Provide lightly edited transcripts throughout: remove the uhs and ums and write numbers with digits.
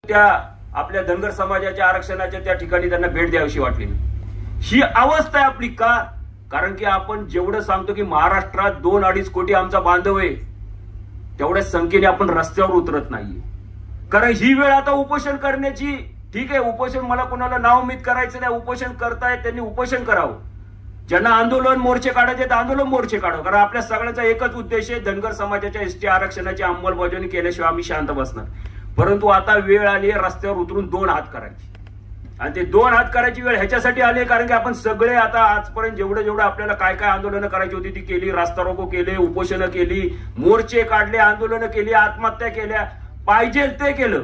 त्या आपल्या धनगर समाजाच्या आरक्षणाच्या त्या ठिकाणी त्यांना भेट द्यावीशी वाटली नाही। ही अवस्था आहे आपली का? कारण की आपण जेवढं सांगतो की महाराष्ट्रात 2-2.5 कोटी आमचा बांधव आहे, तेवढ्या संख्येने आपण रस्त्यावर उतरत नाहीये। कारण ही वेळ आता उपोषण करण्याची, ठीक आहे, उपोषण मला कोणाला नावमीत करायचं नाही, उपोषण करतायत त्यांनी उपोषण करावं। ज्यांना आंदोलन मोर्चे काढायचे तर आंदोलन मोर्चे काढावं, कारण आपल्या सगळ्यांचा एकच उद्देश आहे, धनगर समाजाच्या एसटी आरक्षणाची अंमलबजावणी केल्याशिवाय आम्ही शांत बसणार। परंतु आता वेळ आली आहे रस्त्यावर उतरून 2 हात करायची, आणि ते 2 हात करायची वेळ ह्याच्यासाठी आली कारण की आपण सगळे आता आजपर्यंत जेवढं आपल्याला काय काय आंदोलनं करायची होती ती केली, रास्ता रोको केले, उपोषणं केली, मोर्चे काढले, आंदोलनं केली, आत्महत्या केल्या, पाहिजे ते केलं।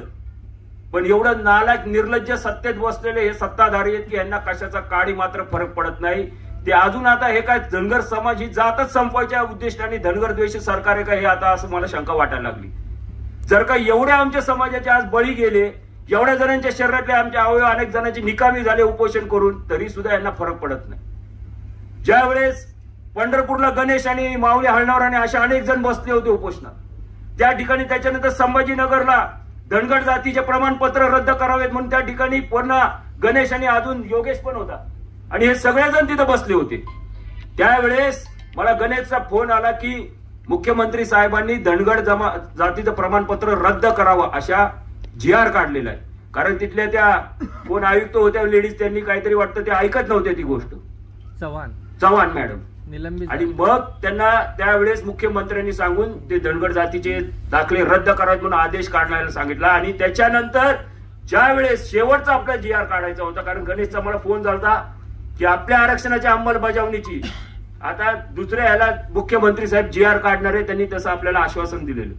पण एवढं नालायक निर्लज्ज सत्तेत बसलेले हे सत्ताधारी आहेत की यांना कशाचा काडी मात्र फरक पडत नाही। ते अजून आता हे काय धनगर समाज ही जातच संपवायच्या उद्दिष्टाने धनगर द्वेषी सरकार आहे का, हे आता असं मला शंका वाटायला लागली। जर का एवढ्या आमच्या समाजाचे आज बळी गेले, एवढ्या जणांच्या शरीरातले आमचे अवयव अनेक जणांचे निकामी झाले उपोषण करून, तरी सुद्धा यांना फरक पडत नाही। ज्या वेळेस पंढरपूरला गणेश आणि माऊली हलणावर आणि अशा अनेक जण बसले होते उपोषणात, त्या ठिकाणी त्याच्यानंतर संभाजीनगरला धनगर जातीचे प्रमाणपत्र रद्द करावेत म्हणून त्या ठिकाणी पुन्हा गणेश आणि अजून योगेश पण होता, आणि हे सगळेजण तिथे बसले होते। त्यावेळेस मला गणेशचा फोन आला की मुख्यमंत्री साहेबांनी धनगर जातीचं प्रमाणपत्र रद्द करावं अशा GR काढलेला आहे। कारण तिथल्या त्या कोण आयुक्त होत्या लेडीज, त्यांनी काहीतरी वाटतं ते ऐकत नव्हते ती गोष्ट, चव्हाण मॅडम निलंबित, आणि मग त्यांना त्यावेळेस मुख्यमंत्र्यांनी सांगून ते धनगर जातीचे दाखले रद्द करावेत म्हणून आदेश काढायला सांगितला। आणि त्याच्यानंतर ज्या वेळेस शेवटचा आपला GR काढायचा होता, कारण गणेशचा मला फोन झाला की आपल्या आरक्षणाच्या अंमलबजावणीची आता दुसऱ्या ह्याला मुख्यमंत्री साहेब GR काढणार आहे, त्यांनी तसं आपल्याला आश्वासन दिलेलं,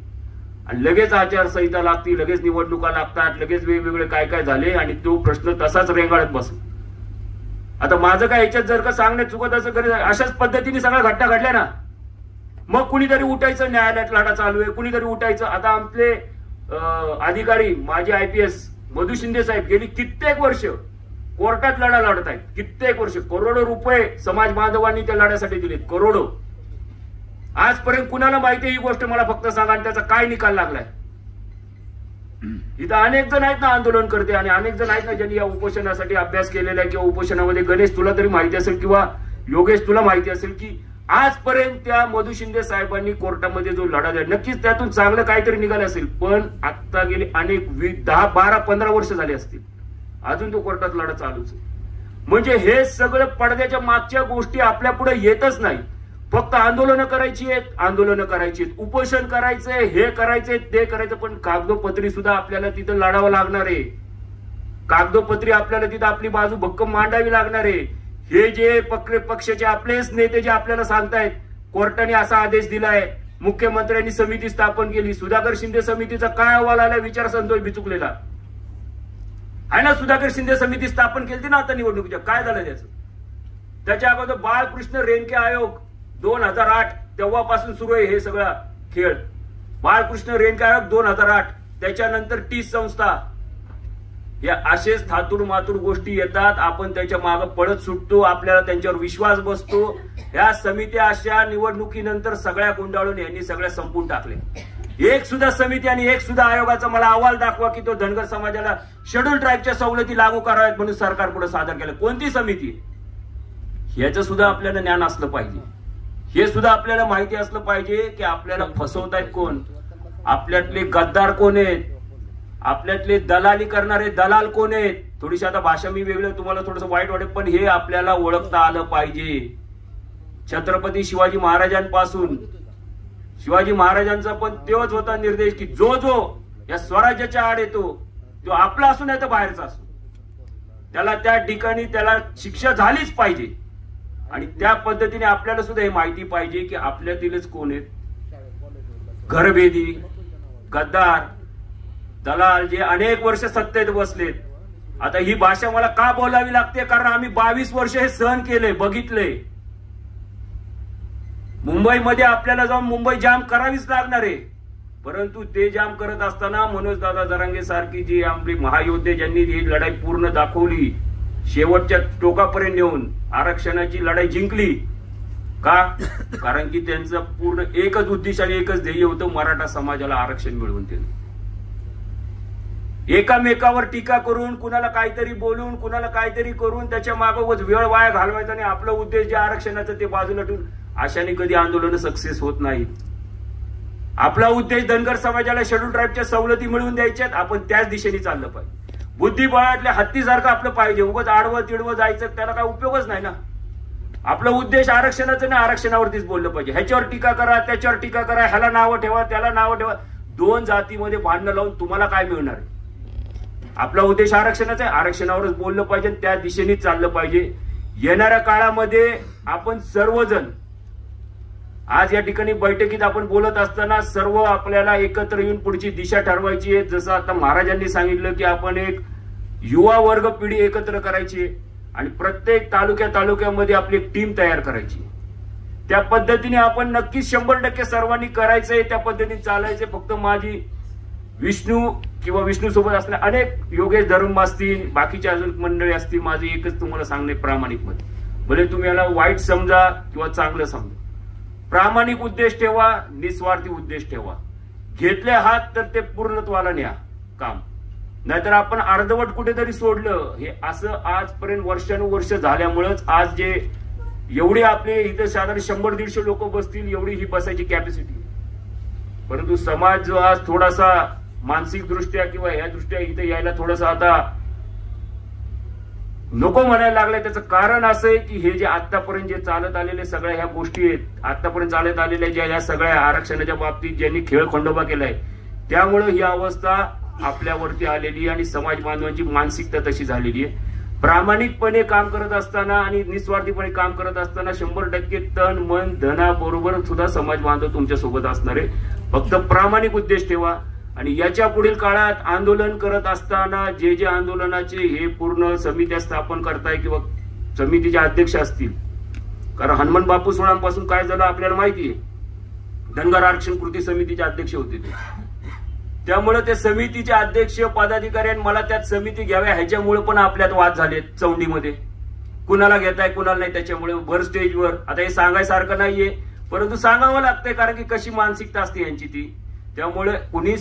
आणि लगेच आचारसंहिता लागती, लगेच निवडणुका लागतात, लगेच वेगवेगळे काय काय झाले, आणि तो प्रश्न तसाच रेंगाळत बसला। आता माझं काय ह्याच्यात जर का सांगण्यात चुकत असं करेल, अशाच पद्धतीने सगळ्या घटना घडल्या ना, मग कुणीतरी उठायचं, न्यायालयात लढा चालू आहे, कुणीतरी उठायचं। आता आमचे अधिकारी माझे IPS मधु शिंदे साहेब गेली कित्येक वर्ष कोर्टात लढा लढत आहेत, कित्येक वर्ष, करोडो रुपये समाज बांधवांनी त्या लढ्यासाठी दिलेत, करोडो। आजपर्यंत कुणाला माहिती ही गोष्ट मला फक्त सांगा, आणि त्याचा काय निकाल लागलाय? इथं अनेक जण आहेत ना आंदोलन करते, आणि अनेक जण आहेत ना ज्यांनी या उपोषणासाठी अभ्यास केलेला आहे, किंवा उपोषणामध्ये गणेश तुला तरी माहिती असेल किंवा योगेश तुला माहिती असेल की आजपर्यंत त्या मधु शिंदे साहेबांनी कोर्टामध्ये जो लढा दिला, नक्कीच त्यातून चांगलं काहीतरी निघालं असेल, पण आता गेले अनेक 10, 12, 15 वर्ष झाले असतील, अजून तो कोर्टात लढा चालूच आहे। म्हणजे हे सगळं पडद्याच्या मागच्या गोष्टी आपल्या पुढे येतच नाही, फक्त आंदोलनं करायची आहेत, आंदोलनं करायची आहेत, उपोषण करायचंय, हे करायचंय, ते करायचं, पण कागदोपत्री सुद्धा आपल्याला तिथं लढावं लागणार आहे। कागदोपत्री आपल्याला तिथं आपली बाजू भक्कम मांडावी लागणार आहे। हे जे पक्षाचे आपलेच नेते जे आपल्याला सांगतायत कोर्टाने असा आदेश दिलाय, मुख्यमंत्र्यांनी समिती स्थापन केली, सुधाकर शिंदे समितीचा काय अहवाल आला विचार संतोष बिचुकलेला आहे ना, सुधाकर शिंदे समिती स्थापन केली ना आता निवडणुकीच्या, काय झालं त्याचं? त्याच्या अगोदर बाळकृष्ण रेणके आयोग 2008 तेव्हापासून सुरू आहे हे सगळा खेळ। बाळकृष्ण रेणके आयोग 2008, त्याच्यानंतर टीस संस्था, या असेच थातूर मातूर गोष्टी येतात, आपण त्याच्या मागे पळत सुटतो, आपल्याला त्यांच्यावर विश्वास बसतो। ह्या समित्या अशा निवडणुकीनंतर सगळ्या गुंडाळून यांनी सगळ्या संपून टाकले। एक सुद्धा समिती आणि एक सुद्धा आयोगाचा मला अहवाल दाखवा की तो धनगर समाजाला शेड्यूल ट्राईबच्या सवलती लागू कराव्यात म्हणून सरकार पुढे सादर केलं, कोणती समिती? याचं सुद्धा आपल्याला ज्ञान असलं पाहिजे, हे सुद्धा आपल्याला माहिती असलं पाहिजे की आपल्याला फसवतायत कोण, आपल्यातले गद्दार कोण आहेत, आपल्यातले दलाली करणारे दलाल कोण आहेत। थोडीशी आता भाषा मी वेगळं तुम्हाला थोडंसं वाईट वाटेल, पण हे आपल्याला ओळखता आलं पाहिजे। छत्रपती शिवाजी महाराजांपासून, शिवाजी महाराजांचा पण तेच होता निर्देश की जो या स्वराज्याच्या आड येतो तो आपला असू नाही तर बाहेरचा असू, त्याला त्या ठिकाणी त्याला शिक्षा झालीच पाहिजे। आणि त्या पद्धतीने आपल्याला सुद्धा हे माहिती पाहिजे की आपल्यातीलच कोण आहेत घरभेदी, गद्दार, दलाल, जे अनेक वर्ष सत्तेत बसलेत। आता ही भाषा मला का बोलावी लागते? कारण आम्ही 22 वर्ष हे सहन केले, बघितले। मुंबईमध्ये आपल्याला जाऊन मुंबई जाम करावीच लागणार आहे, परंतु ते जाम करत असताना मनोज दादा जरांगे सारखी जी आपली महायोद्धे ज्यांनी ही लढाई पूर्ण दाखवली, शेवटच्या टोकापर्यंत नेऊन आरक्षणाची लढाई जिंकली का? कारण की त्यांचं पूर्ण एकच उद्देश आणि एकच ध्येय होतं, मराठा समाजाला आरक्षण मिळवून देणं। एकामेकावर टीका करून, कुणाला काहीतरी बोलून, कुणाला काहीतरी करून त्याच्या मागोच वेळ वाया घालवायचा आणि आपलं उद्देश जे आरक्षणाचं ते बाजूला ठेवून अशाने कधी आंदोलन सक्सेस होत नाहीत. आपला उद्देश धनगर समाजाला शेड्यूल ट्राईबच्या सवलती मिळवून द्यायच्यात, आपण त्याच दिशेने चाललं पाहिजे. बुद्धिबळातल्या हत्तीसारखं आपलं पाहिजे, उगाच आडवं तिडवं जायचं त्याला काय उपयोगच नाही ना. आपला उद्देश आरक्षणाचं नाही, आरक्षणावरतीच बोललं पाहिजे. ह्याच्यावर टीका करा, त्याच्यावर टीका करा, ह्याला नावं ठेवा, त्याला नावं ठेवा, दोन जातीमध्ये भांडणं लावून तुम्हाला काय मिळणार आहे? आपला उद्देश आरक्षणाचा आहे, आरक्षणावरच बोललं पाहिजे, त्या दिशेनेच चाललं पाहिजे. येणाऱ्या काळामध्ये आपण सर्वजण आज या ठिकाणी बैठकीत आपण बोलत असताना सर्व आपल्याला एकत्र येऊन पुढची दिशा ठरवायची आहे. जसं आता महाराजांनी सांगितलं की आपण एक युवा वर्ग पिढी एकत्र करायची आहे आणि प्रत्येक तालुक्यामध्ये आपली एक टीम तयार करायची. त्या पद्धतीने आपण नक्कीच 100% सर्वांनी करायचंय, त्या पद्धतीने चालायचंय. फक्त माझी विष्णू सोबत असणारे अनेक योगेश धर्म असतील, बाकीचे अजून मंडळी असतील, माझे एकच तुम्हाला सांगणे प्रामाणिकमध्ये, भले तुम्ही याला वाईट समजा किंवा चांगलं समजा, प्रामाणिक उद्देश ठेवा, निस्वार्थी उद्देश ठेवा. घेतले हात तर ते पूर्णत्वाला न्या काम, नाहीतर आपण अर्धवट कुठेतरी सोडलं. हे असं आजपर्यंत वर्षानुवर्ष झाल्यामुळेच आज जे एवढे आपले इथं साधारण 100-150 लोक बसतील एवढी ही बसायची कॅपॅसिटी. परंतु समाज जो आज थोडासा मानसिक दृष्ट्या किंवा या दृष्ट्या इथे यायला थोडासा आता नको म्हणायला लागलाय. त्याचं कारण असं आहे की हे जे आतापर्यंत जे चालत आलेले सगळ्या ह्या गोष्टी आहेत, आतापर्यंत चालत आलेल्या ज्या या सगळ्या आरक्षणाच्या बाबतीत ज्यांनी खेळ खंडोबा केलाय, त्यामुळे ही अवस्था आपल्यावरती आलेली आणि समाज बांधवांची मानसिकता तशी झालेली आहे. प्रामाणिकपणे काम करत असताना आणि निस्वार्थीपणे काम करत असताना 100% तन मन धनाबरोबर सुद्धा समाज बांधव तुमच्या सोबत असणार आहे. फक्त प्रामाणिक उद्देश ठेवा. आणि याच्या पुढील काळात आंदोलन करत असताना जे आंदोलनाचे हे पूर्ण समित्या स्थापन करताय किंवा समितीचे अध्यक्ष असतील, कारण हनुमान बापू सोळांपासून काय झालं आपल्याला माहिती आहे, धनगर आरक्षण कृती समितीचे अध्यक्ष होते ते. त्यामुळे ते समितीचे अध्यक्ष पदाधिकारी मला त्यात समिती घ्याव्या ह्याच्यामुळे पण आपल्यात वाद झाले चौंडीमध्ये. कुणाला घेताय कुणाला नाही, त्याच्यामुळे भर स्टेजवर आता हे सांगायसारखं नाहीये, परंतु सांगावं लागतंय कारण की कशी मानसिकता असते यांची ती. त्यामुळे कुणी